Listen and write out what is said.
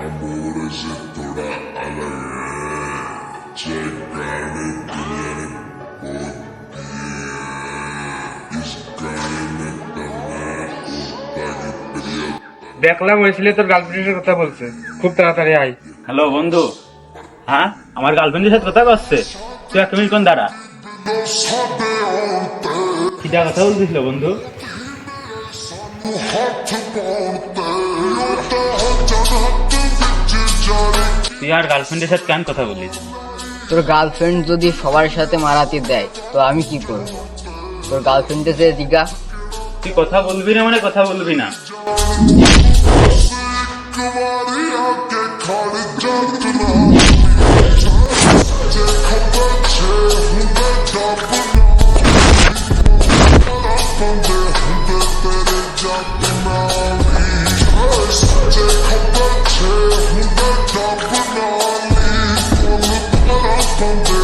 amor se toda alegre, llegare dunia इस गाने में करना होता है प्रिय দেখলাম ওই ছেলে তোর গার্লফ্রেন্ডের কথা বলছে, খুব তাড়াতাড়ি আয়। হ্যালো বন্ধু, হ্যাঁ আমার গার্লফ্রেন্ডের সাথে কথা করছে, তুই এক মিনিট কোন দাঁড়া। কিটা কথা বলতেছিল বন্ধু? তুই আর গার্লফ্রেন্ডের সাথে কেন কথা বলিস? তোর গার্লফ্রেন্ড যদি সবার সাথে মারাতে দেয় তো আমি কি করব? তোর গার্লফ্রেন্ডে যে দিঘা তুই কথা বলবি না মানে কথা বলবি না। From